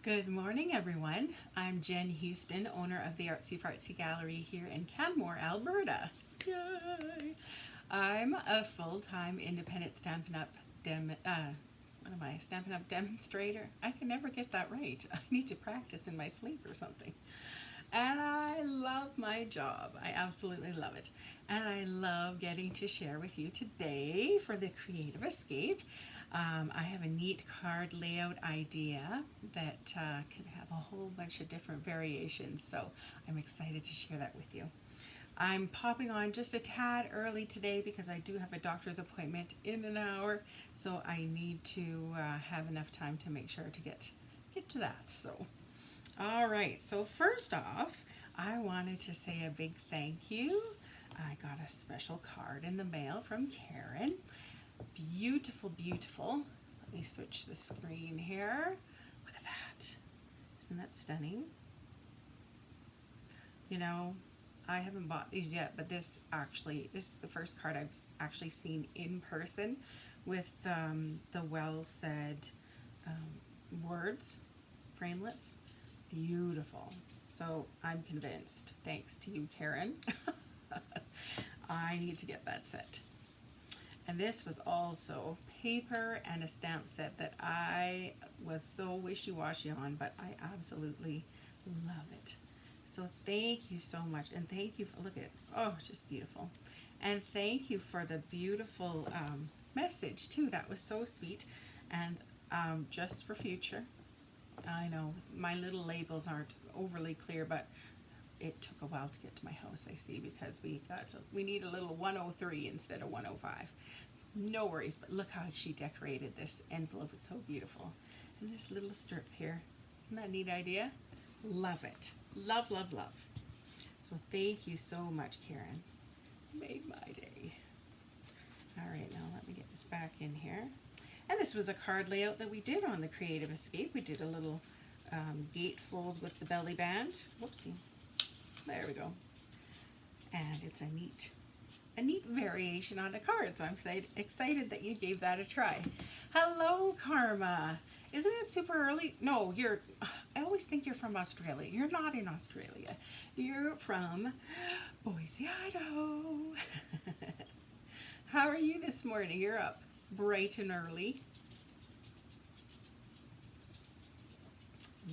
Good morning, everyone. I'm Jen Houston, owner of the Artsy Fartsy Gallery here in Canmore, Alberta. Yay! I'm a full-time independent Stampin' Up demonstrator. I can never get that right. I need to practice in my sleep or something. And I love my job. I absolutely love it. And I love getting to share with you today for the Creative Escape. I have a neat card layout idea that can have a whole bunch of different variations, so I'm excited to share that with you. I'm popping on just a tad early today because I do have a doctor's appointment in an hour, so I need to have enough time to make sure to get to that. So, all right, so first off, I wanted to say a big thank you. I got a special card in the mail from Karen. Beautiful, beautiful. Let me switch the screen here. Look at that. Isn't that stunning? You know, I haven't bought these yet, but this is the first card I've actually seen in person with the well-said words, framelits. Beautiful. So I'm convinced, thanks to you, Karen. I need to get that set. And this was also paper and a stamp set that I was so wishy-washy on, but I absolutely love it. So thank you so much, and thank you for, look at it, oh, just beautiful. And thank you for the beautiful message too, that was so sweet. And just for future, I know my little labels aren't overly clear, but it took a while to get to my house, I see, because we need a little 103 instead of 105. No worries, but look how she decorated this envelope. It's so beautiful. And this little strip here. Isn't that a neat idea? Love it. Love, love, love. So thank you so much, Karen. Made my day. All right, now let me get this back in here. And this was a card layout that we did on the Creative Escape. We did a little gatefold with the belly band. Whoopsie. There we go. And it's a neat variation on a card, so I'm excited that you gave that a try. Hello, Karma. Isn't it super early? No, I always think you're from Australia. You're not in Australia. You're from Boise, Idaho. How are you this morning? You're up bright and early.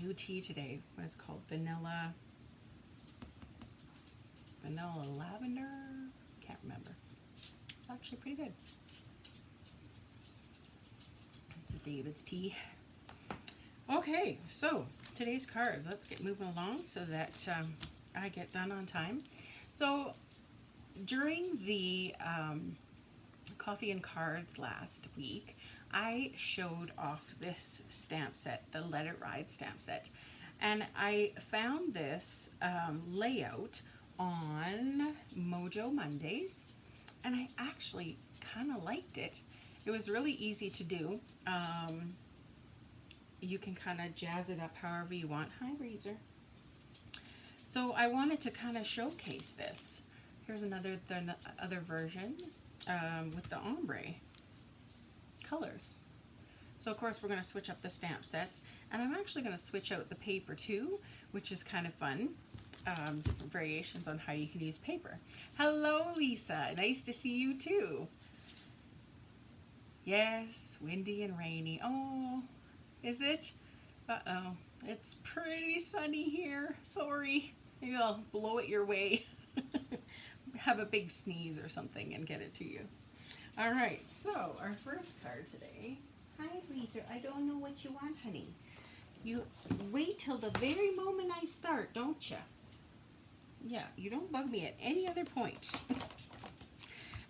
New tea today. What is it called? Vanilla lavender? Can't remember. It's actually pretty good. It's a David's tea. Okay, so today's cards. Let's get moving along so that I get done on time. So during the coffee and cards last week, I showed off this stamp set, the Let It Ride stamp set, and I found this layout on Mojo Mondays, and I actually kind of liked it. It was really easy to do. You can kind of jazz it up however you want. Hi, Razor. So I wanted to kind of showcase this. Here's the other version with the ombre colors. So of course we're going to switch up the stamp sets, and I'm actually going to switch out the paper too, which is kind of fun. Different variations on how you can use paper. Hello, Lisa. Nice to see you too. Yes, windy and rainy. Oh, is it? Uh-oh. It's pretty sunny here. Sorry. Maybe I'll blow it your way. Have a big sneeze or something and get it to you. All right, so our first card today. Hi, Lisa. I don't know what you want, honey. You wait till the very moment I start, don't you? Yeah, you don't bug me at any other point.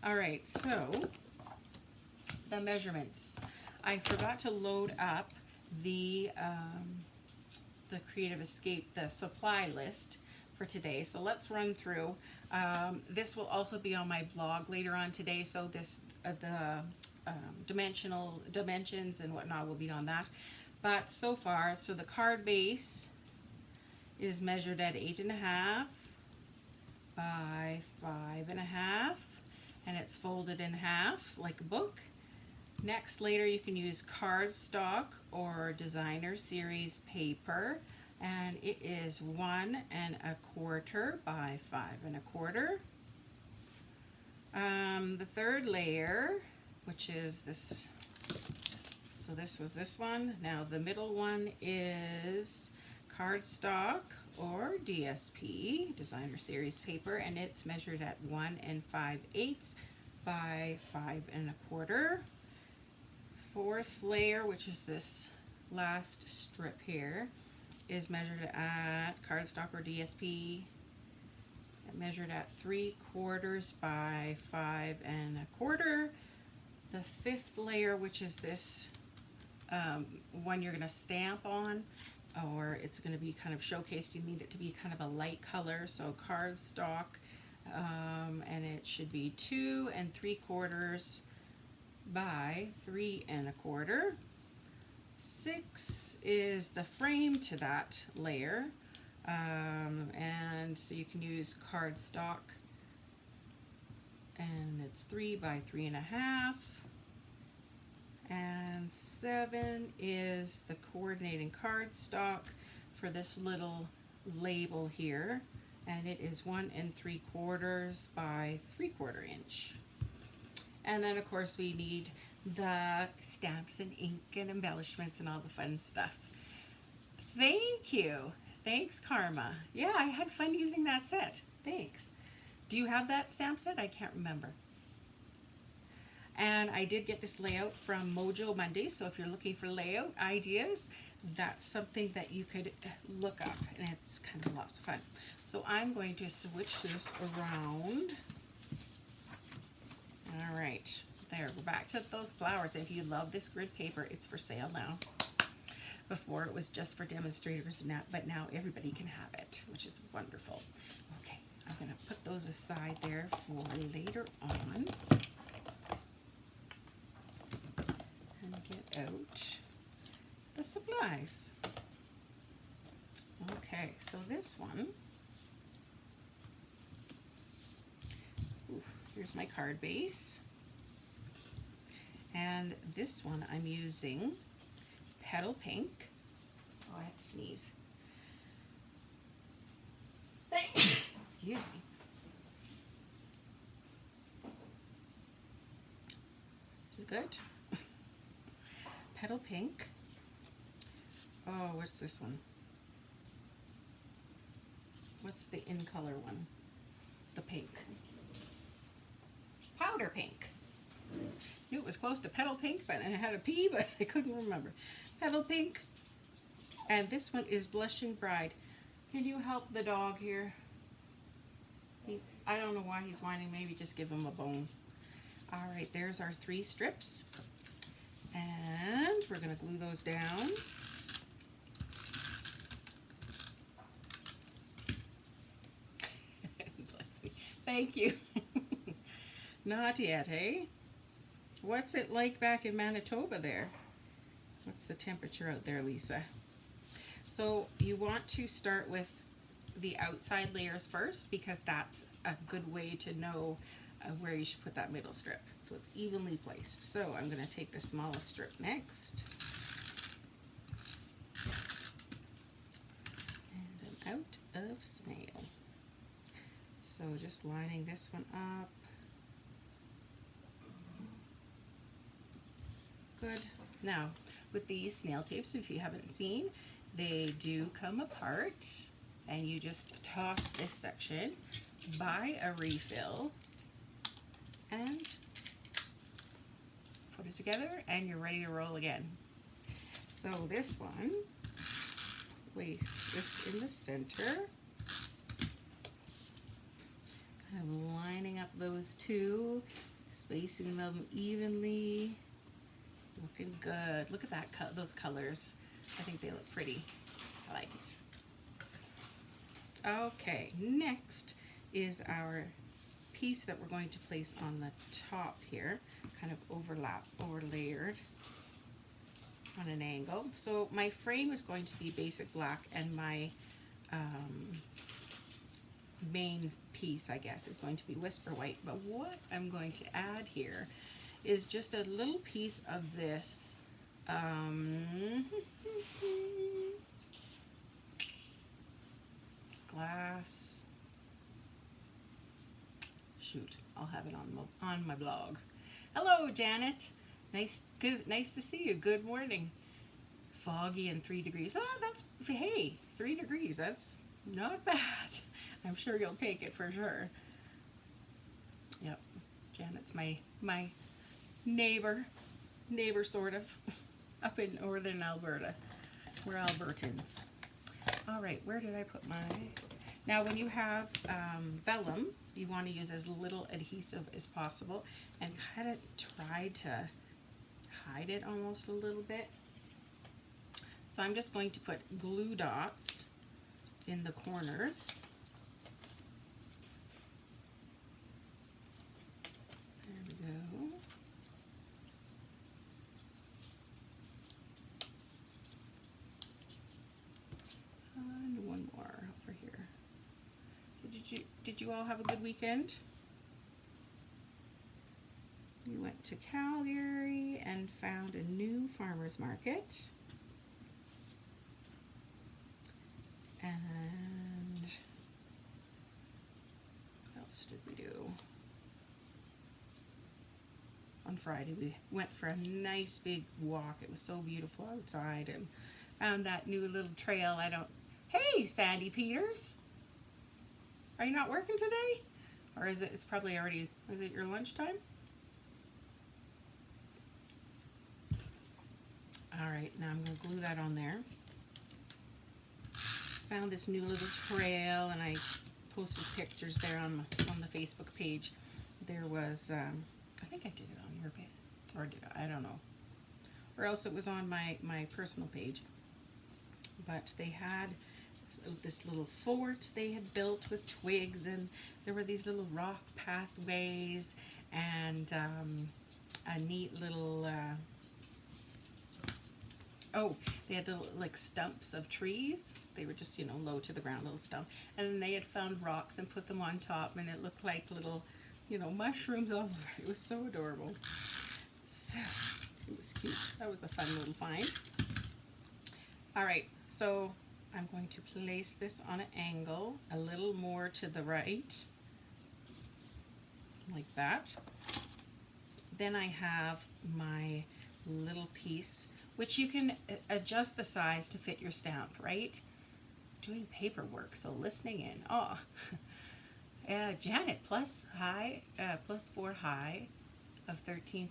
All right, so the measurements. I forgot to load up the Creative Escape, the supply list for today. So let's run through. This will also be on my blog later on today. So the dimensions and whatnot will be on that. But so far, so the card base is measured at 8.5 by 5.5, and it's folded in half like a book. Next, later you can use cardstock or designer series paper, and it is 1¼ by 5¼ The third layer, which is this, so this was this one. Now the middle one is cardstock or DSP, designer series paper, and it's measured at 1 5/8 by 5¼ Fourth layer, which is this last strip here, is measured at cardstock or DSP, measured at 3/4 by 5¼ The fifth layer, which is this one you're going to stamp on, or it's going to be kind of showcased. You need it to be kind of a light color, so cardstock, and it should be 2 3/4 by 3¼ 6 is the frame to that layer, and so you can use cardstock, and it's 3 by 3½. And 7 is the coordinating cardstock for this little label here, and it is 1 3/4 by 3/4 inch. And then of course we need the stamps and ink and embellishments and all the fun stuff. Thank you. Thanks, Karma. Yeah, I had fun using that set. Thanks. Do you have that stamp set? I can't remember. And I did get this layout from Mojo Monday, so if you're looking for layout ideas, that's something that you could look up, and it's kind of lots of fun. So I'm going to switch this around. All right, there, we're back to those flowers. If you love this grid paper, it's for sale now. Before it was just for demonstrators and that, but now everybody can have it, which is wonderful. Okay, I'm gonna put those aside there for later on. And get out the supplies. Okay, so this one, here's my card base, and this one I'm using Petal Pink. Oh, I have to sneeze. Excuse me. Is it good? Petal Pink. Oh, what's this one? What's the in color one? The pink. Powder Pink. Knew it was close to Petal Pink, but and it had a P, but I couldn't remember. Petal Pink. And this one is Blushing Bride. Can you help the dog here? I don't know why he's whining. Maybe just give him a bone. All right, there's our 3 strips. And we're going to glue those down. Bless me. Thank you. Not yet, eh? What's it like back in Manitoba there? What's the temperature out there, Lisa? So you want to start with the outside layers first, because that's a good way to know where you should put that middle strip, so it's evenly placed. So I'm going to take the smallest strip next, and I'm out of snail. So just lining this one up. Good. Now with these snail tapes, if you haven't seen, they do come apart, and you just toss this section, buy a refill, and put it together, and you're ready to roll again. So this one, place this in the center, kind of lining up those two, spacing them evenly. Looking good. Look at that, those colors. I think they look pretty. I like it. Okay, next is our piece that we're going to place on the top here, kind of overlayered on an angle. So my frame is going to be basic black, and my main piece, I guess, is going to be Whisper White. But what I'm going to add here is just a little piece of this glass. Shoot, I'll have it on my blog. Hello, Janet. Nice to see you. Good morning. Foggy and 3 degrees. Oh, that's, hey, 3 degrees. That's not bad. I'm sure you'll take it for sure. Yep, Janet's my neighbor sort of, up in northern Alberta. We're Albertans. All right, where did I put my... Now, when you have vellum, you want to use as little adhesive as possible and kind of try to hide it almost a little bit. So I'm just going to put glue dots in the corners. There we go. And one more over here. Did you all have a good weekend? We went to Calgary and found a new farmer's market. And what else did we do? On Friday we went for a nice big walk. It was so beautiful outside and found that new little trail. Hey, Sandy Peters! Are you not working today? Or is it, it's probably already, is it your lunchtime? All right, now I'm going to glue that on there. Found this new little trail and I posted pictures there on the Facebook page. There was, I think I did it on your page, or did I don't know. Or else it was on my personal page. But they had this little fort they had built with twigs, and there were these little rock pathways and a neat little they had little like stumps of trees. They were just, you know, low to the ground, little stump, and then they had found rocks and put them on top, and it looked like little, you know, mushrooms all over. It was so adorable. So it was cute. That was a fun little find. All right, so I'm going to place this on an angle a little more to the right, like that. Then I have my little piece, which you can adjust the size to fit your stamp, right? Doing paperwork, so listening in. Oh, Janet, plus 4 high of 13,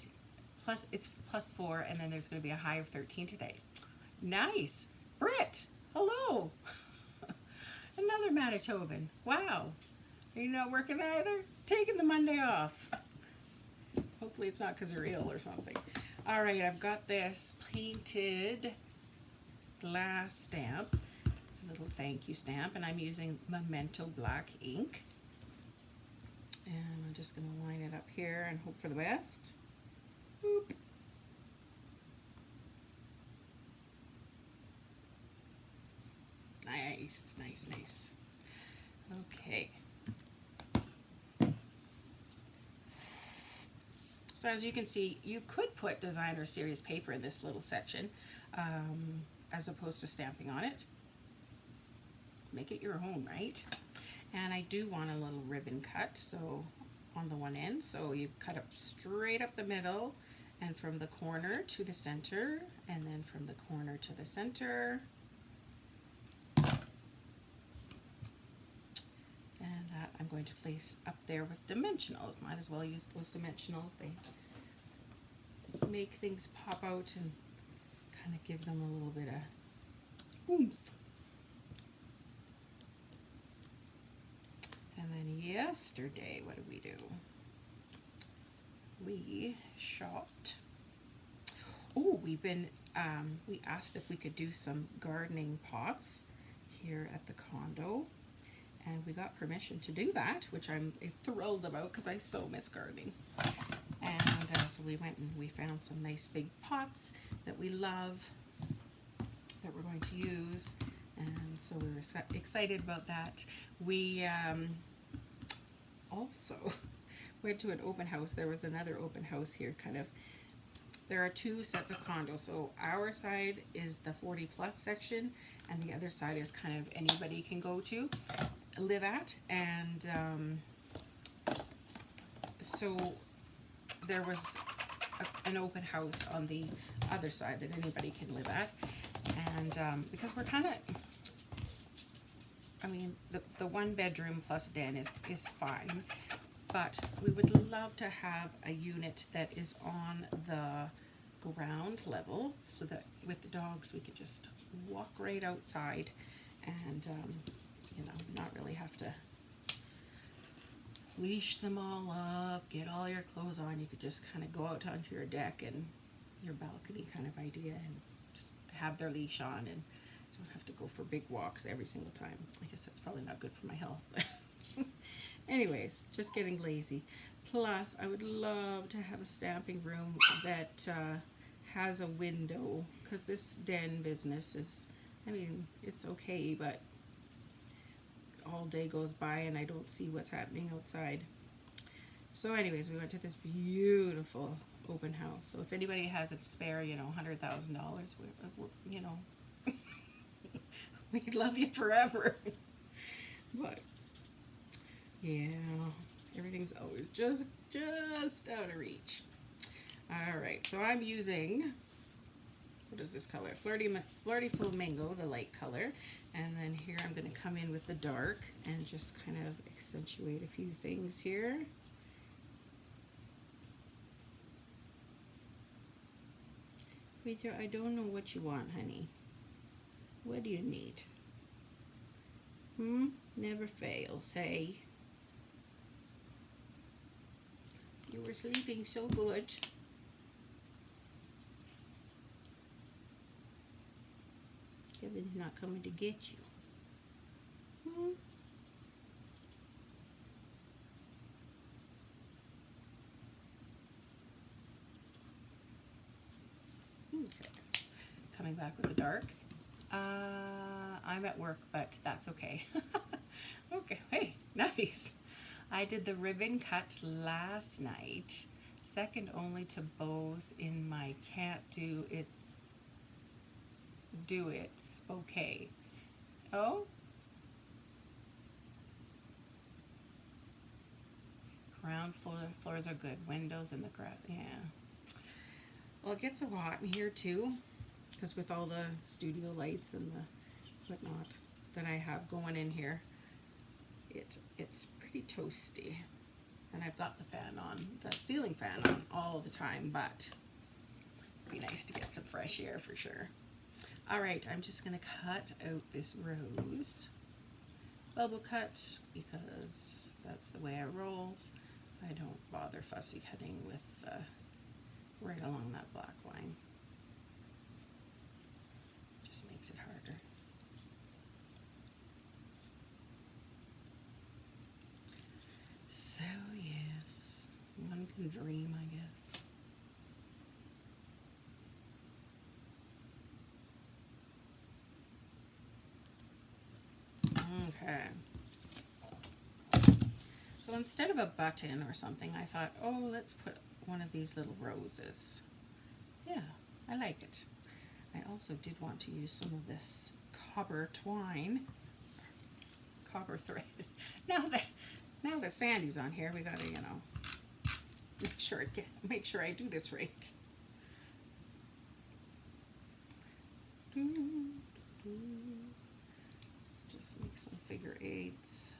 plus it's plus 4, and then there's going to be a high of 13 today. Nice. Britt, hello. Another Manitoban. Wow. Are you not working either? Taking the Monday off. Hopefully it's not because you're ill or something. All right, I've got this painted glass stamp. It's a little thank you stamp, and I'm using Memento black ink. And I'm just going to line it up here and hope for the best. Boop. Nice, nice, nice. Okay. So as you can see, you could put designer series paper in this little section as opposed to stamping on it. Make it your own, right? And I do want a little ribbon cut, so on the one end. So you cut up straight up the middle, and from the corner to the center, and then from the corner to the center. And that I'm going to place up there with dimensionals. Might as well use those dimensionals. They make things pop out and kind of give them a little bit of oomph. And then yesterday, what did we do? We shopped. Oh, we asked if we could do some gardening pots here at the condo. And we got permission to do that, which I'm thrilled about because I so miss gardening. And so we went and we found some nice big pots that we love that we're going to use. And so we were excited about that. We also, went to an open house. There was another open house here, kind of. There are two sets of condos. So our side is the 40 plus section, and the other side is kind of anybody can go to, live at. And so there was an open house on the other side that anybody can live at. And because we're kind of, I mean, the one bedroom plus den is fine, but we would love to have a unit that is on the ground level, so that with the dogs we could just walk right outside and you know, not really have to leash them all up, get all your clothes on. You could just kind of go out onto your deck and your balcony kind of idea, and just have their leash on, and don't have to go for big walks every single time. I guess that's probably not good for my health. Anyways, just getting lazy. Plus, I would love to have a stamping room that has a window, because this den business is, I mean, it's okay, but all day goes by and I don't see what's happening outside. So anyways, we went to this beautiful open house. So if anybody has a spare, you know, $100,000, you know, we'd love you forever. But yeah, everything's always just out of reach. All right, so I'm using, what is this color? Flirty Flamingo, the light color. And then here I'm going to come in with the dark and just kind of accentuate a few things here. Rita, I don't know what you want, honey. What do you need? Never fails, hey? You were sleeping so good. Kevin's not coming to get you. Okay. Coming back with the dark. I'm at work, but that's okay. Okay, hey, nice. I did the ribbon cut last night, second only to bows in my can't do it's okay. Oh? Ground floors are good. Windows in the ground, yeah. Well, it gets so hot in here too, because with all the studio lights and the whatnot that I have going in here, it's pretty toasty. And I've got the fan on, the ceiling fan on all the time, but it'd be nice to get some fresh air for sure. All right, I'm just gonna cut out this rose. Bubble cut, because that's the way I roll. I don't bother fussy cutting with right along that black line. Just makes it harder. So yes, one can dream, I guess. Okay. So instead of a button or something, I thought, oh, let's put one of these little roses. Yeah, I like it. I also did want to use some of this copper thread. Now that Sandy's on here, we gotta, you know, make sure I do this right. Let's just make some figure eights.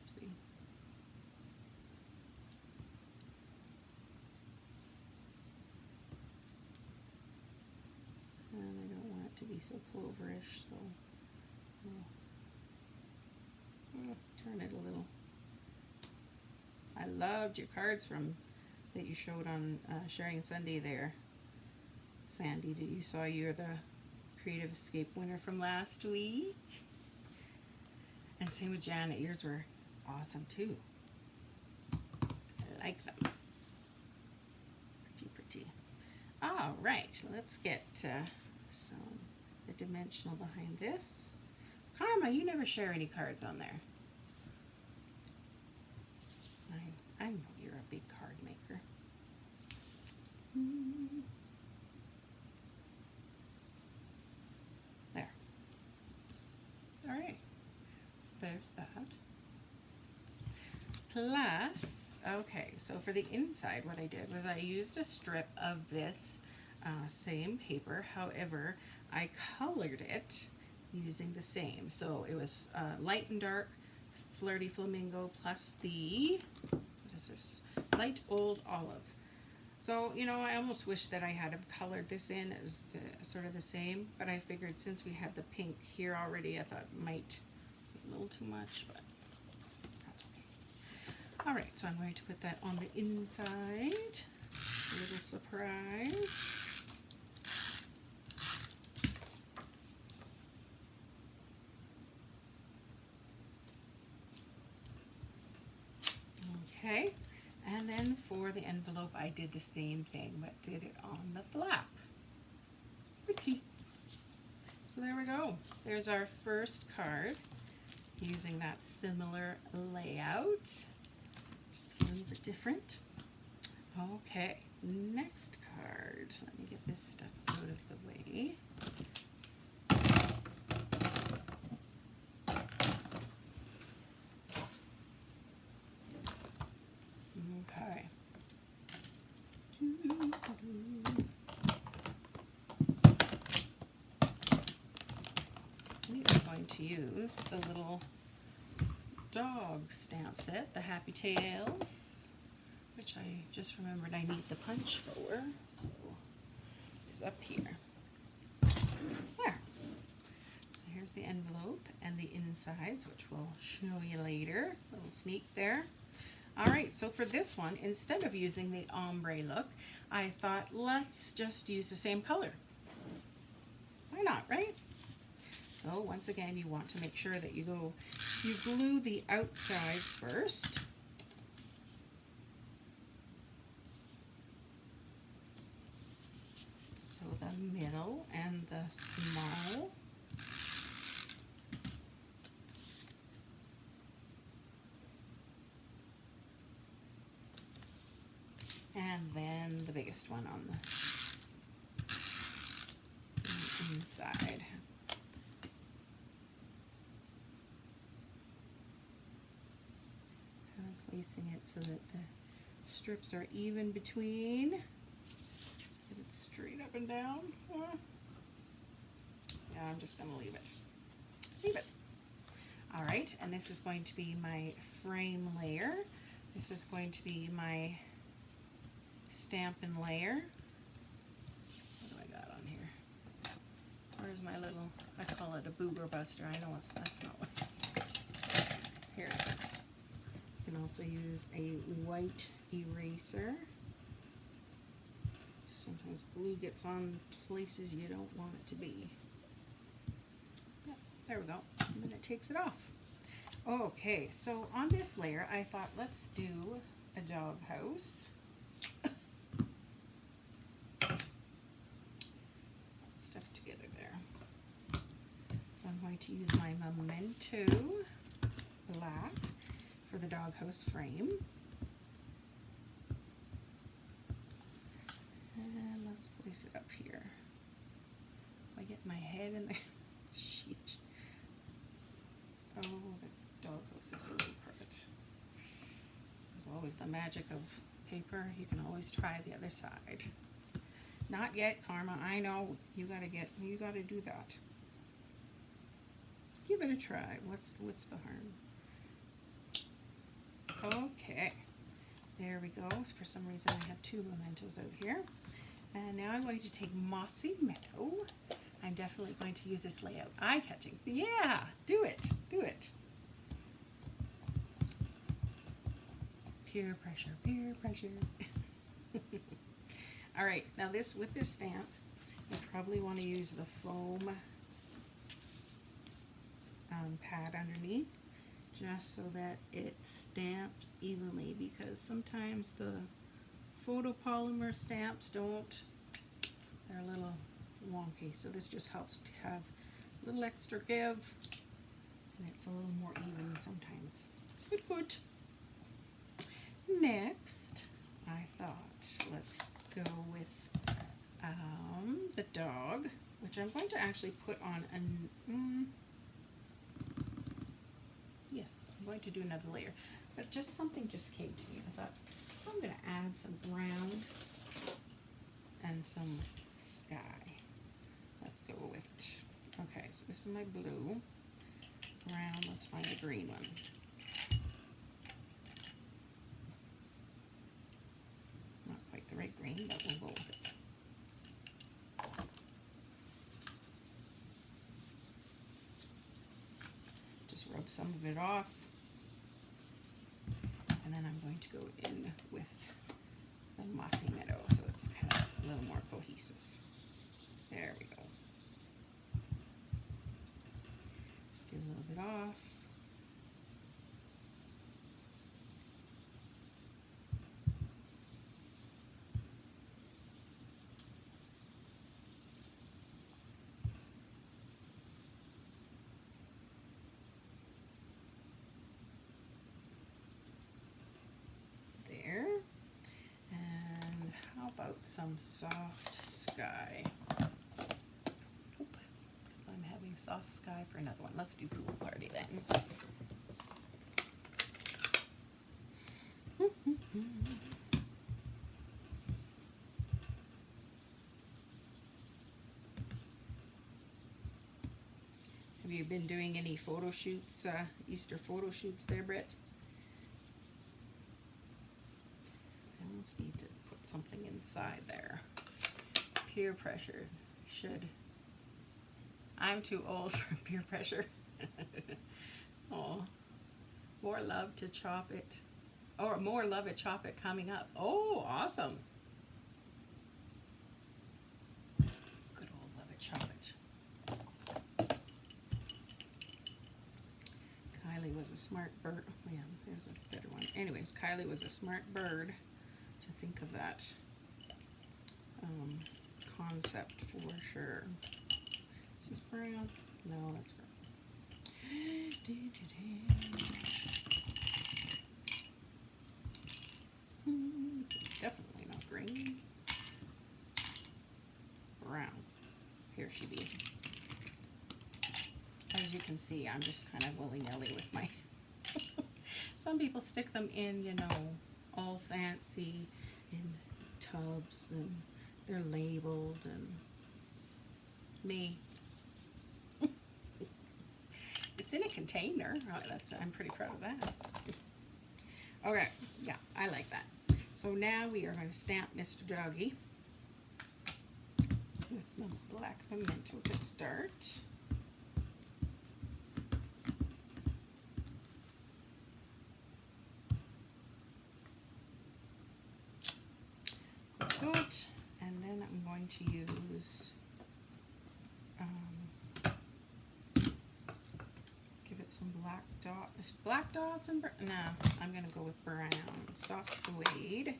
See. And I don't want it to be so ploverish, so I'll turn it a little. I loved your cards that you showed on Sharing Sunday there, Sandy. You saw you're the Creative Escape winner from last week. And same with Janet, yours were awesome too. I like them. right, let's get the dimensional behind this. Karma, you never share any cards on there. I know you're a big card maker. There. All right, so there's that. Plus, okay, so for the inside, what I did was I used a strip of this same paper. However, I colored it using the same. So it was light and dark Flirty Flamingo plus the, what is this, light old olive. So, you know, I almost wish that I had colored this in as sort of the same, but I figured since we had the pink here already, I thought it might be a little too much, but that's okay. All right, so I'm going to put that on the inside. A little surprise. Okay, and then for the envelope, I did the same thing, but did it on the flap. Pretty. So there we go. There's our first card using that similar layout, just a little bit different. Okay, next card. Let me get this stuff out of the way. Okay. We are going to use the little dog stamp set, the Happy Tails, which I just remembered I need the punch for, so it's up here. There. So here's the envelope and the insides, which we'll show you later. A little sneak there. All right, so for this one, instead of using the ombre look, I thought let's just use the same color. Why not, right? So once again, you want to make sure that you glue the outsides first. So the middle and the small. And then the biggest one on the inside. Kind of placing it so that the strips are even between. Just get it straight up and down. Yeah, I'm just going to leave it. Leave it. All right, and this is going to be my frame layer. This is going to be my Stampin' layer. What do I got on here? Where's my little, I call it a booger buster. I know that's not what it is. Here it is. You can also use a white eraser. Sometimes glue gets on places you don't want it to be. Yep, there we go. And then it takes it off. Okay, so on this layer, I thought let's do a doghouse. Stuff together there. So I'm going to use my Memento black for the doghouse frame. And let's place it up here. I get my head in the sheet. Oh, the doghouse is a little crooked. There's always the magic of paper. You can always try the other side. Not yet, Karma. I know you gotta do that. Give it a try. What's the harm? Okay, there we go. For some reason I have two mementos out here. And now I'm going to take Mossy Meadow. I'm definitely going to use this layout. Eye-catching. Yeah, do it. Do it. Peer pressure, peer pressure. All right, now with this stamp, you probably want to use the foam pad underneath, just so that it stamps evenly, because sometimes the photopolymer stamps don't they're a little wonky. So this just helps to have a little extra give, and it's a little more even sometimes. Good, good. Next, I thought let's go with the dog, which I'm going to actually put on yes, I'm going to do another layer, but just something just came to me. I thought I'm going to add some brown and some sky. Let's go with it. Okay, so this is my blue. Brown, let's find a green one. Not quite the right green, but we'll go with it. Just rub some of it off. And then I'm going to go in with the mossy meadow, so it's kind of a little more cohesive. There we go. Just get a little bit off. There. And how about some soft sky? So I'm having soft sky for another one. Let's do pool party then. Have you been doing any photo shoots, Easter photo shoots there, Britt? I almost need to put something inside there. Peer pressure should. I'm too old for peer pressure. Oh, more love to chop it. Or more love at Chop It coming up. Oh, awesome. Good old love at Chop It. Kylie was a smart bird. Oh, yeah, there's a better one. Anyways, Kylie was a smart bird to think of that concept for sure. Is this brown? No, that's brown. Definitely not green. Brown. Here she be. As you can see, I'm just kind of willy-nilly with my... Some people stick them in, you know, all fancy in tubs, and they're labeled, and me. It's in a container. Oh, I'm pretty proud of that. Okay, yeah, I like that. So now we are going to stamp Mr. Doggy with the black pimento to start. Good. And then I'm going to use, give it some black dots and, no, I'm going to go with brown, soft suede.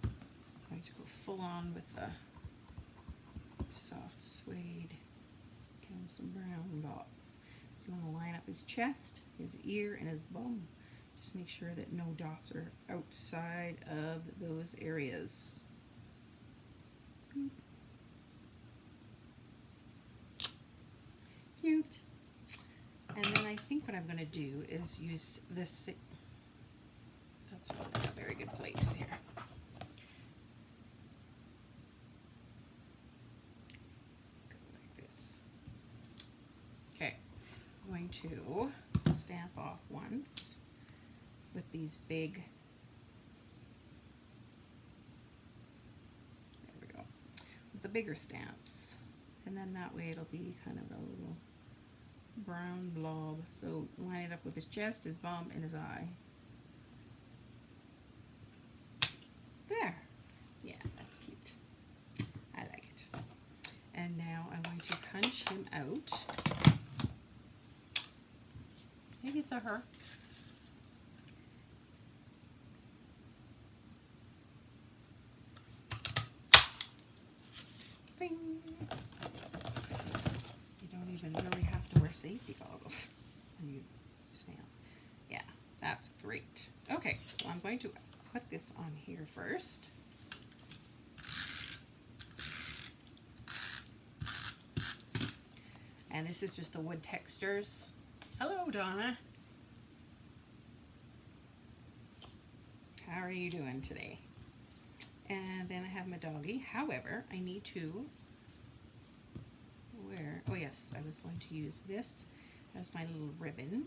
I'm going to go full on with the soft suede. Give him some brown dots. You want to line up his chest, his ear, and his bum. Just make sure that no dots are outside of those areas. Cute. And then I think what I'm going to do is use this. That's not in a very good place here. Let's go like this. Okay. I'm going to stamp off once with these big, there we go, with the bigger stamps, and then that way it'll be kind of a little brown blob. So line it up with his chest, his bum, and his eye. There. Yeah, that's cute. I like it. And now I'm going to punch him out. Maybe it's a her. Bing. You don't even really have to wear safety goggles when you snail. Yeah, that's great. Okay, so I'm going to put this on here first. And this is just the wood textures. Hello, Donna. How are you doing today? And then I have my doggy. However, I need to wear, oh yes, I was going to use this as my little ribbon.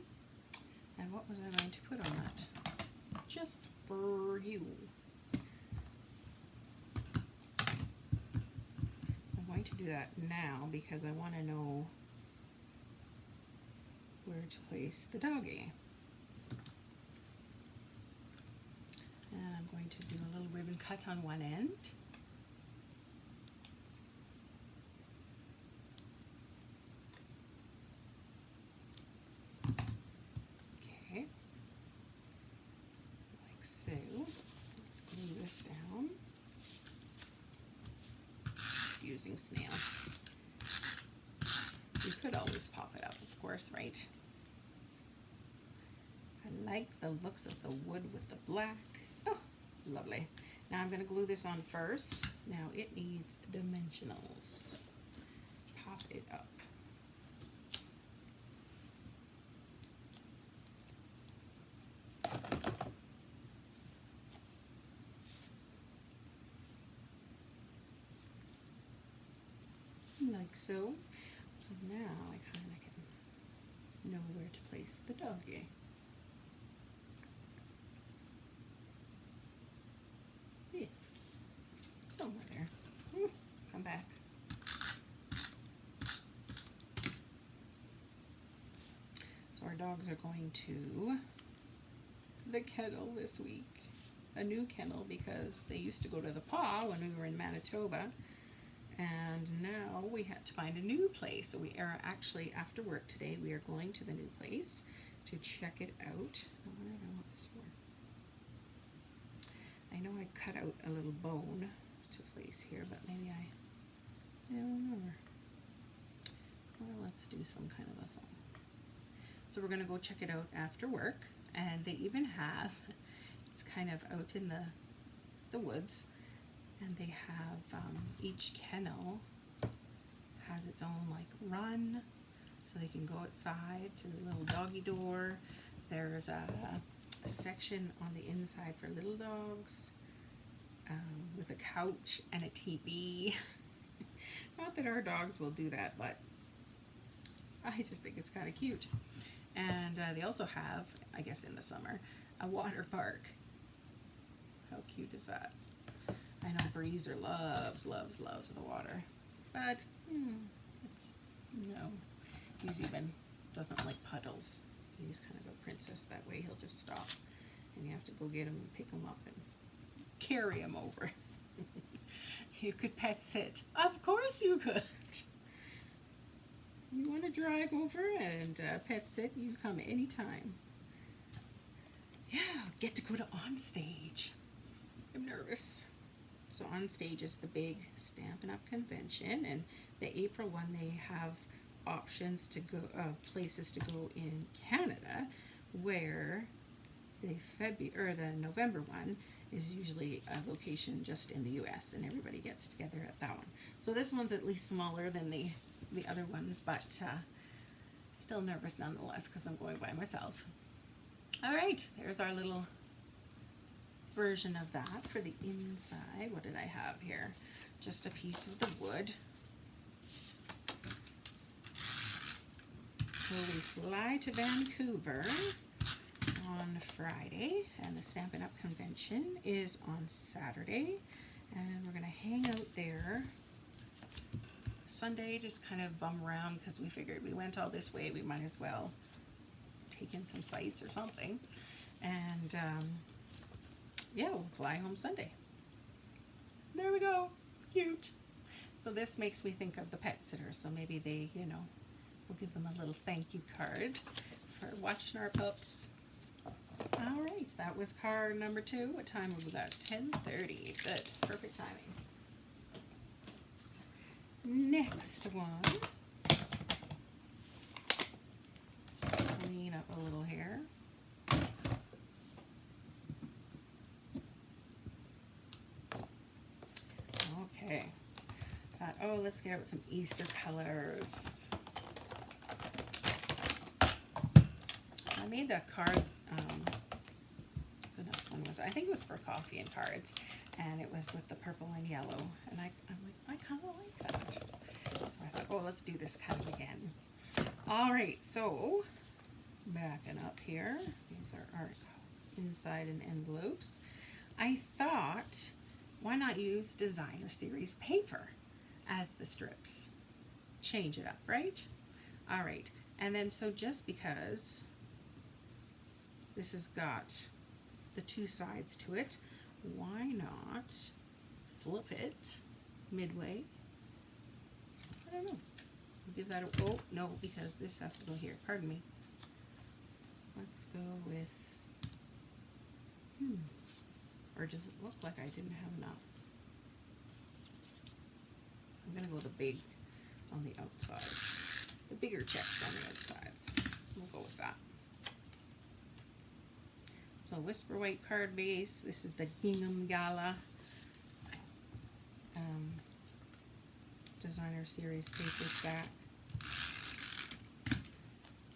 And what was I going to put on that? Just for you. So I'm going to do that now because I want to know where to place the doggy. And I'm going to do a little ribbon cut on one end. Okay, like so. Let's glue this down. Using snail. You could always pop it up, of course, right? I like the looks of the wood with the black. Oh, lovely. Now I'm going to glue this on first. Now it needs dimensionals. Pop it up. Like so. So now I kind of can know where to place the doggy. Yeah, somewhere there. Come back. So our dogs are going to the kennel this week. A new kennel because they used to go to the paw when we were in Manitoba. And now we had to find a new place. So we are actually, after work today, we are going to the new place to check it out. What did I want this for? I know I cut out a little bone to place here, but maybe I don't remember. Well, let's do some kind of a song. So we're going to go check it out after work. And they even have, it's kind of out in the woods. And they have, each kennel has its own like run, so they can go outside to the little doggy door. There's a section on the inside for little dogs with a couch and a TV. Not that our dogs will do that, but I just think it's kind of cute. And they also have, I guess in the summer, a water park. How cute is that? I know Breezer loves the water, but it's, no, he's even doesn't like puddles. He's kind of a princess that way. He'll just stop, and you have to go get him and pick him up and carry him over. You could pet sit. Of course you could. You want to drive over and pet sit, you come anytime. Yeah, get to go to On Stage. I'm nervous. So On Stage is the big Stampin' Up! Convention, and the April one they have options to go, places to go in Canada, where the November one is usually a location just in the U.S. and everybody gets together at that one. So this one's at least smaller than the other ones, but still nervous nonetheless because I'm going by myself. All right, there's our little version of that for the inside. What did I have here? Just a piece of the wood. So we fly to Vancouver on Friday, and the Stampin' Up! Convention is on Saturday, and we're going to hang out there Sunday, just kind of bum around because we figured we went all this way, we might as well take in some sights or something. And yeah, we'll fly home Sunday. There we go. Cute. So this makes me think of the pet sitter. So maybe they, you know, we'll give them a little thank you card for watching our pups. All right, that was card number 2. What time was that? 10:30. Good. Perfect timing. next one, just clean up a little here. Okay. Thought, oh, let's get out some Easter colors. I made that card, goodness, when was it? I think it was for coffee and cards, and it was with the purple and yellow, and I'm like, I kind of like that. So I thought, oh, let's do this kind of again. All right, so backing up here, these are our inside and envelopes. I thought, why not use designer series paper as the strips? Change it up, right? All right, and then so just because this has got the two sides to it, why not flip it midway? I don't know. I'll give that a, oh, no, because this has to go here. Pardon me. Let's go with, or does it look like I didn't have enough? I'm going to go the big on the outside. The bigger checks on the outsides. We'll go with that. So Whisper White card base. This is the Gingham Gala designer series paper stack.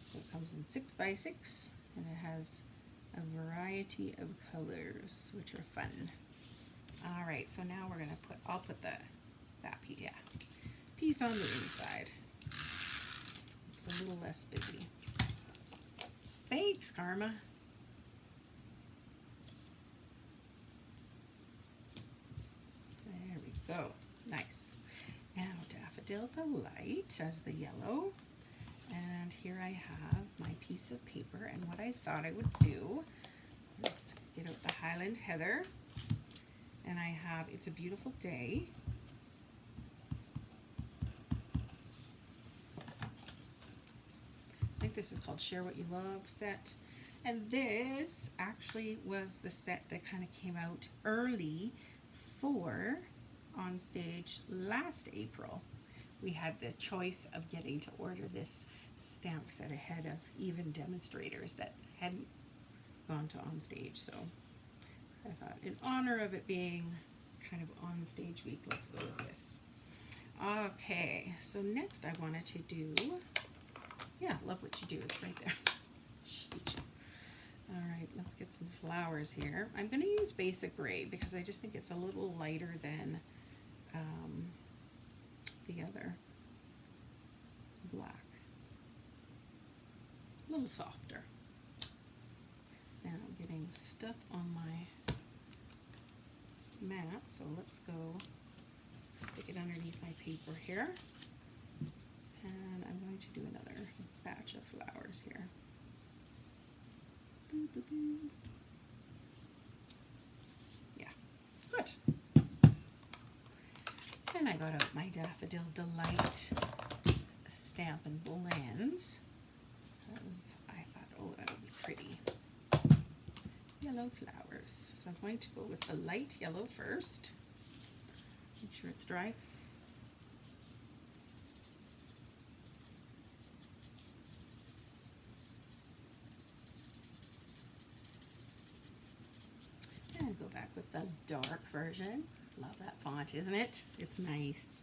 So it comes in 6x6 and it has a variety of colors, which are fun. All right, so now we're gonna put, I'll put that piece on the inside. It's a little less busy. Thanks, Karma. There we go, nice. Now Daffodil Delight as the yellow. And here I have my piece of paper, and what I thought I would do is get out the Highland Heather, and I have It's a Beautiful Day. I think this is called Share What You Love set, and this actually was the set that kind of came out early for On Stage last April. We had the choice of getting to order this stamp set ahead of even demonstrators that hadn't gone to On Stage, so I thought in honor of it being kind of On Stage week, let's go with this. Okay, so next I wanted to do, yeah, love what you do, it's right there. Shoot. All right, let's get some flowers here. I'm going to use Basic Gray because I just think it's a little lighter than the other black. A little softer. Now I'm getting stuff on my mat, so let's go stick it underneath my paper here. And I'm going to do another batch of flowers here. Boo, boo, boo. Yeah, good. Then I got out my Daffodil Delight stamp and blends because I thought, oh, that would be pretty. Yellow flowers. So I'm going to go with the light yellow first. Make sure it's dry. And go back with the dark version. Love that font, isn't it? It's nice.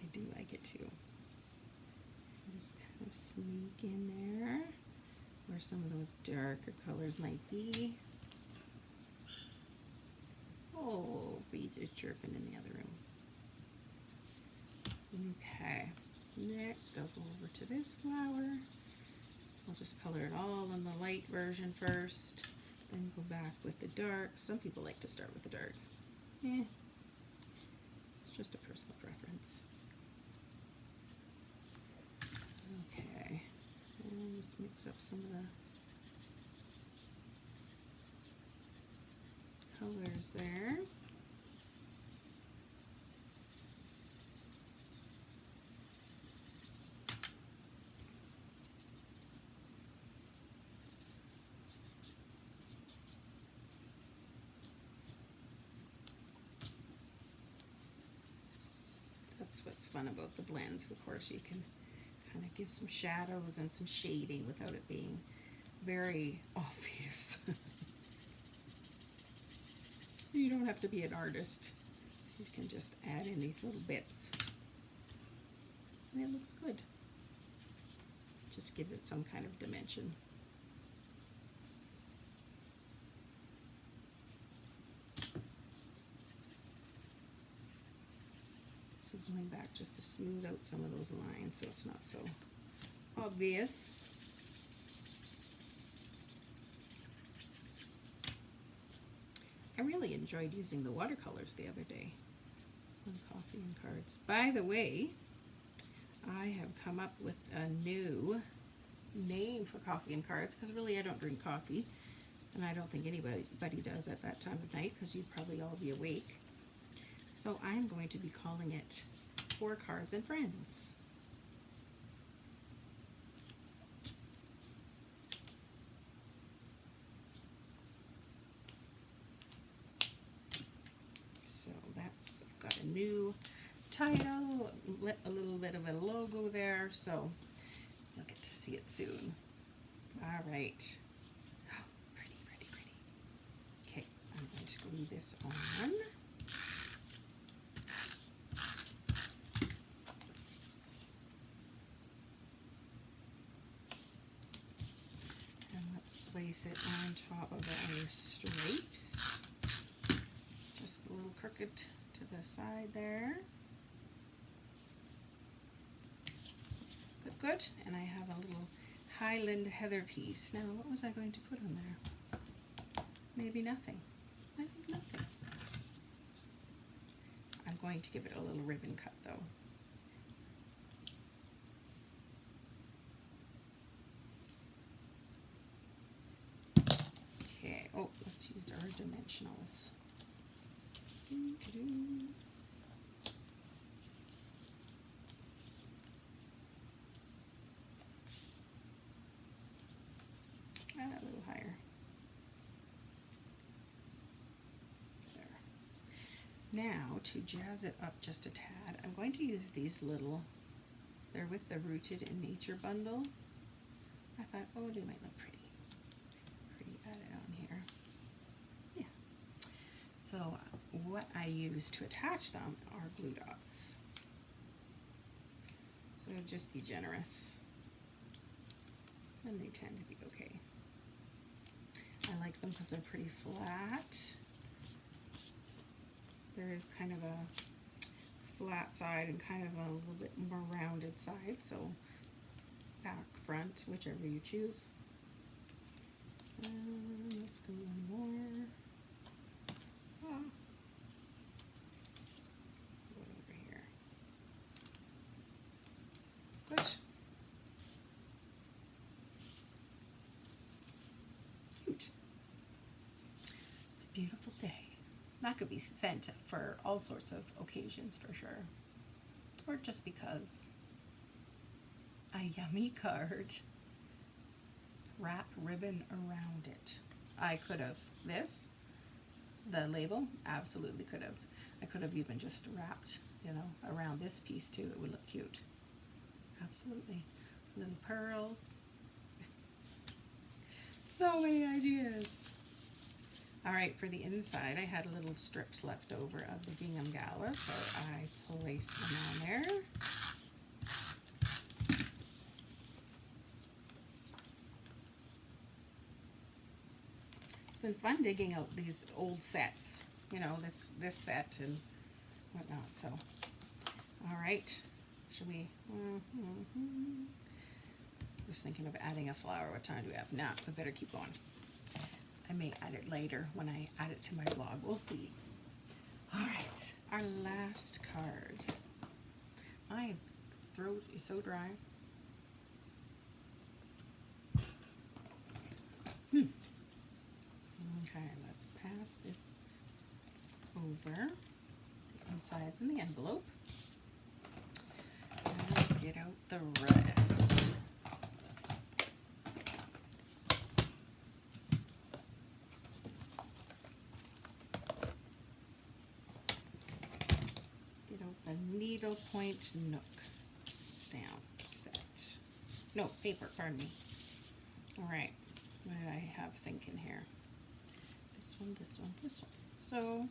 I do like it too. Just kind of sneak in there where some of those darker colors might be. Oh, bees are chirping in the other room. Okay, next I'll go over to this flower. I'll just color it all in the light version first, then go back with the dark. Some people like to start with the dark. It's just a personal preference. Okay, and just mix up some of the colors there. that's what's fun about the blends. Of course, you can kind of give some shadows and some shading without it being very obvious. You don't have to be an artist. You can just add in these little bits. And it looks good. Just gives it some kind of dimension. So going back just to smooth out some of those lines so it's not so obvious. I really enjoyed using the watercolors the other day on Coffee and Cards. By the way, I have come up with a new name for Coffee and Cards because really I don't drink coffee, and I don't think anybody does at that time of night because you'd probably all be awake. So I'm going to be calling it For Cards and Friends. So that's got a new title, a little bit of a logo there, so you'll get to see it soon. All right. Oh, pretty, pretty, pretty. Okay, I'm going to glue this on. Place it on top of our stripes. Just a little crooked to the side there. Good, good. And I have a little Highland heather piece. Now, what was I going to put on there? Maybe nothing. I think nothing. I'm going to give it a little ribbon cut though. Oh, let's use our dimensionals. A little higher. There. Now, to jazz it up just a tad, I'm going to use these little, they're with the Rooted in Nature bundle. I thought, oh, they might look pretty. Added on here. Yeah. So what I use to attach them are glue dots. So just be generous. And they tend to be okay. I like them because they're pretty flat. There is kind of a flat side and kind of a little bit more rounded side. So back, front, whichever you choose. Let's go one more. Go over here. Good. Cute. It's a beautiful day. That could be sent for all sorts of occasions for sure. Or just because. A yummy card. Wrap ribbon around it. I could have this, the label, absolutely could have. I could have even just wrapped, you know, around this piece too. It would look cute. Absolutely. Little pearls. So many ideas. All right, for the inside, I had little strips left over of the gingham gala, so I placed them on there. It's been fun digging out these old sets, you know, this set and whatnot. So, all right, should we? Just thinking of adding a flower. What time do we have? Nah, we better keep going. I may add it later when I add it to my blog. We'll see. All right, our last card. My throat is so dry. Okay, let's pass this over the insides in the envelope and get out the rest. Get out the needle Needlepoint Nook stamp set. No, paper, pardon me. All right, what did I have thinking here? This one, this one, this one. So,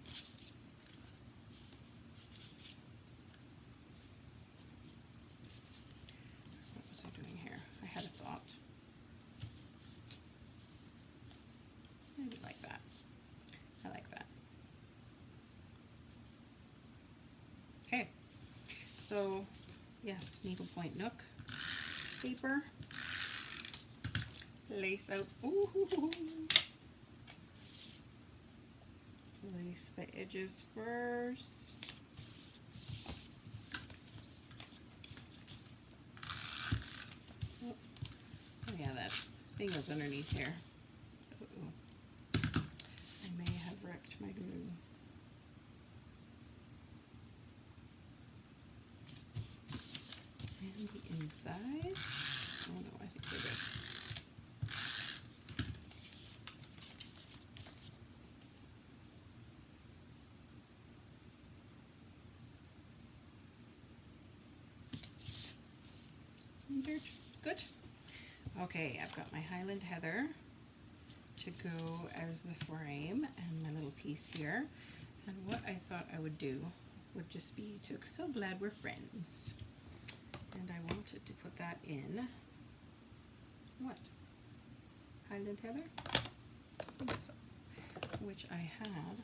what was I doing here? I had a thought. Maybe like that. I like that. Okay, so yes, Needlepoint Nook paper, lace out, ooh, lace the edges first. Oh yeah, that thing was underneath here. Uh-oh. I may have wrecked my glue. And the inside. Oh no, I think we're good. Centered. Good. Okay, I've got my Highland Heather to go as the frame and my little piece here. And what I thought I would do would just be to, so glad we're friends. And I wanted to put that in, what? Highland Heather? I think so. Which I had.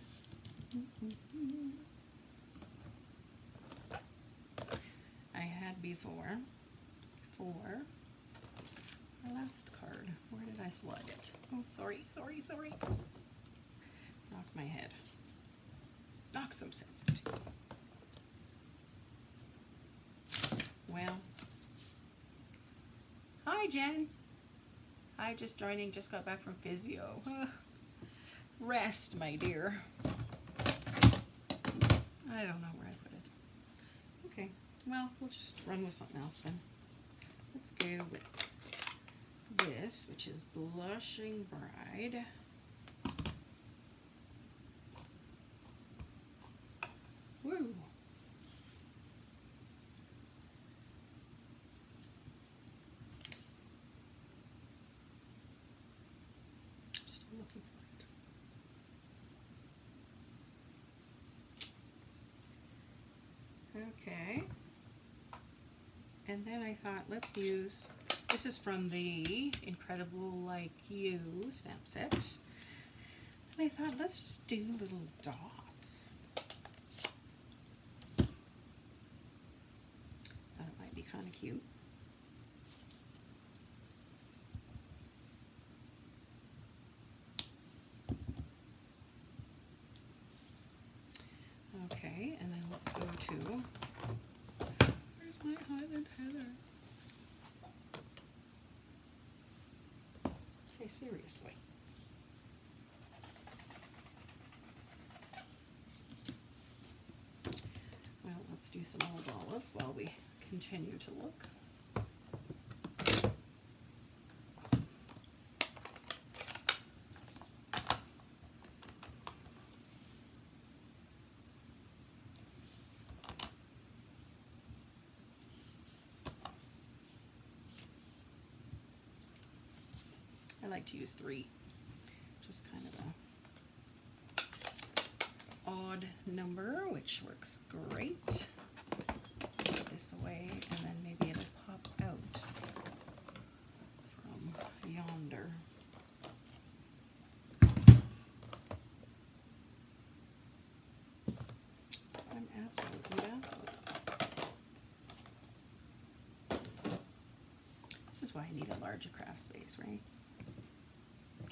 I had before for my last card. Where did I slide it? Oh, sorry. Knock my head. Knock some sense into it. Well, hi Jen. Hi, just joining, just got back from physio. Rest, my dear. I don't know where I put it. Okay, well, we'll just run with something else then. Let's go with this, which is Blushing Bride. Woo! I'm still looking for it. Okay. And then I thought, let's use, this is from the Incredible Like You stamp set. And I thought, let's just do little dots. Thought it might be kind of cute. Okay, and then let's go to, where's my Highland Heather? Okay, seriously. Well, let's do some old olive while we continue to look. I like to use 3, just kind of a odd number, which works great. Let's put this away, and then maybe it'll pop out from yonder. I'm absolutely baffled. This is why I need a larger craft space, right?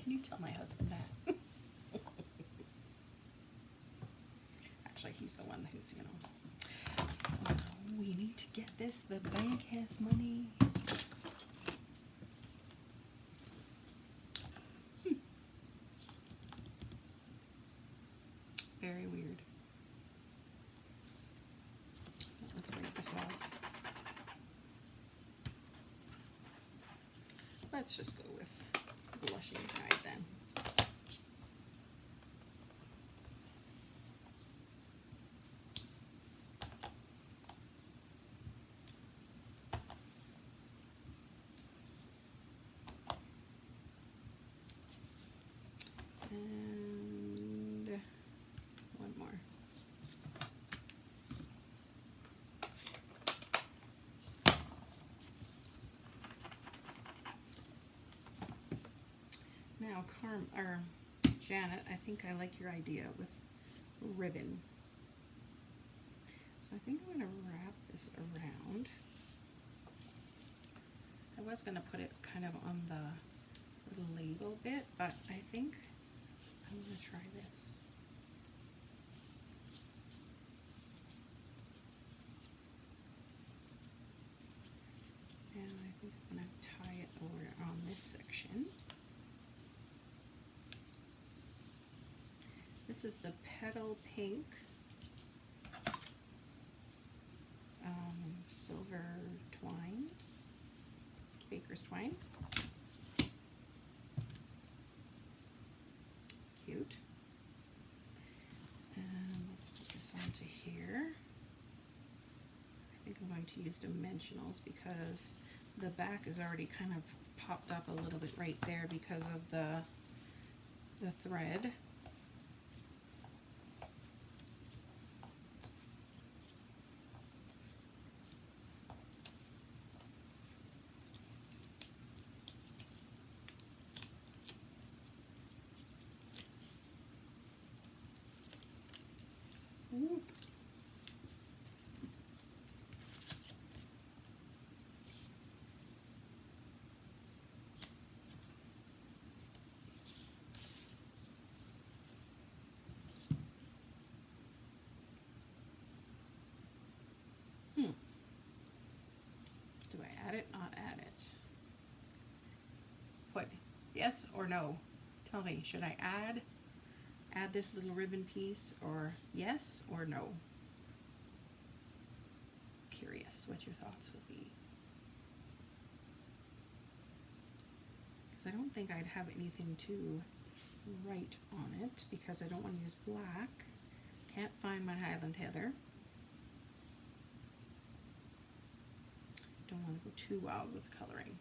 Can you tell my husband that? Actually, he's the one who's, you know, we need to get this, the bank has money. Very weird. Let's break this off. Let's just go with Blushing Bride then. Now, Janet, I think I like your idea with ribbon. So I think I'm going to wrap this around. I was going to put it kind of on the little label bit, but I think I'm going to try this. And I think I'm going to tie it over on this section. This is the Petal Pink silver twine, baker's twine. Cute. And let's put this onto here. I think I'm going to use dimensionals because the back is already kind of popped up a little bit right there because of the thread. Ooh. Do I add it? Not add it. What? Yes or no? Tell me, should I add this little ribbon piece, or yes or no? Curious what your thoughts will be. Because I don't think I'd have anything to write on it because I don't want to use black. Can't find my Highland Heather. Don't want to go too wild with coloring.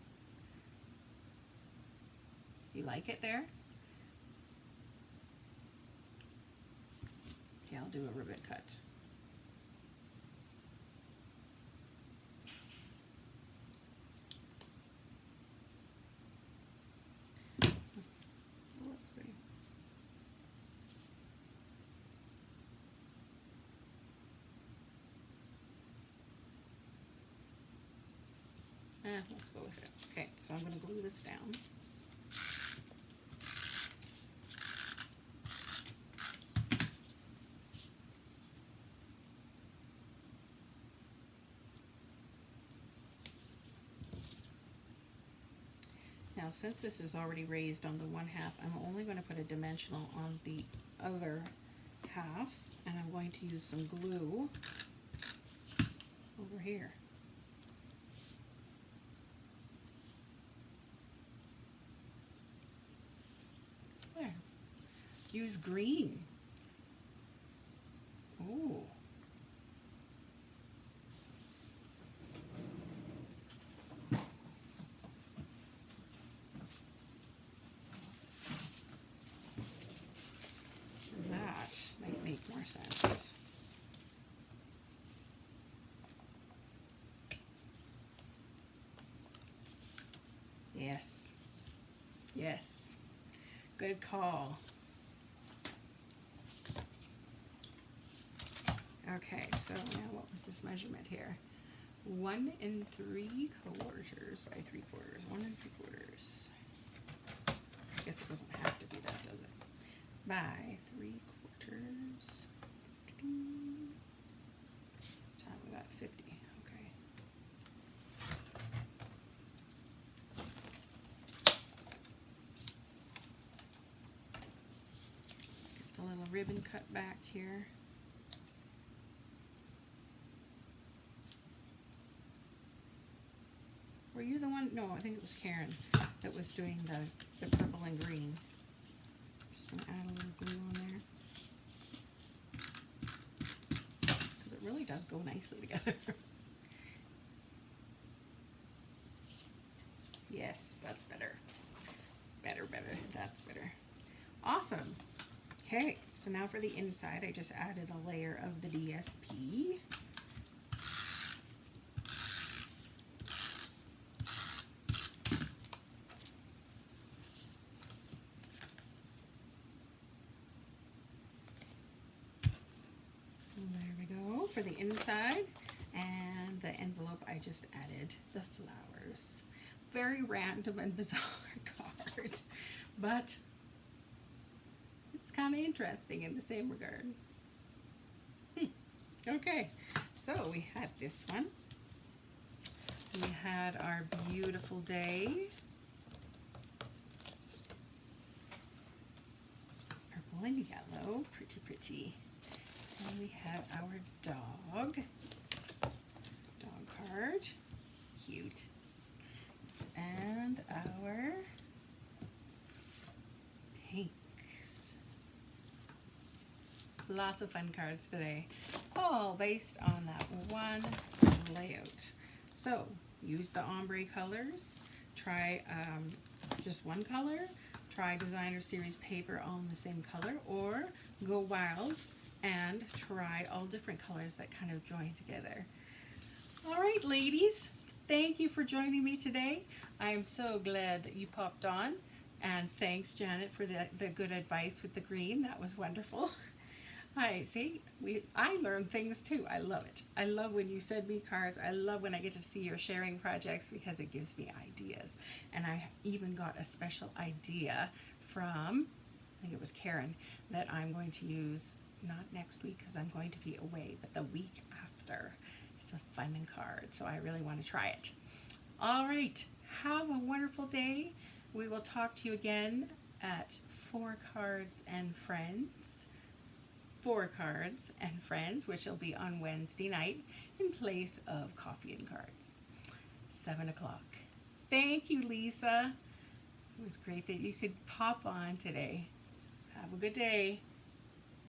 You like it there? Okay, I'll do a ribbon cut. Let's see. Let's go with it. Okay, so I'm going to glue this down. Now, since this is already raised on the 1/2, I'm only going to put a dimensional on the other half, and I'm going to use some glue over here. There. Use green. Ooh. That might make more sense. Yes. Yes. Good call. Okay, so now what was this measurement here? 1 3/4 by 3/4. 1 3/4. I guess it doesn't have to be that, does it? By 3/4. Time we got 50. Okay. Let's get the little ribbon cut back here. Were you the one? No, I think it was Karen that was doing the purple and green. Just going to add a little glue on there. Because it really does go nicely together. Yes, that's better. Better. That's better. Awesome. Okay, so now for the inside, I just added a layer of the DSP. for the inside, and the envelope I just added the flowers. Very random and bizarre card, but it's kind of interesting in the same regard. Okay, so we had this one. We had our beautiful day. Purple and yellow, pretty, pretty. And we have our dog card, cute. And our pinks. Lots of fun cards today, all based on that one layout. So use the ombre colors, try just one color, try designer series paper all in the same color, or go wild and try all different colors that kind of join together. All right, ladies, thank you for joining me today. I'm so glad that you popped on, and thanks, Janet, for the good advice with the green. That was wonderful. I learn things too. I love it. I love when you send me cards. I love when I get to see your sharing projects because it gives me ideas. And I even got a special idea from, I think it was Karen, that I'm going to use not next week because I'm going to be away, but the week after. It's a fun card, so I really want to try it. All right, have a wonderful day. We will talk to you again at 4 Cards and Friends. 4 Cards and Friends, which will be on Wednesday night in place of Coffee and Cards, 7 o'clock. Thank you, Lisa. It was great that you could pop on today. Have a good day.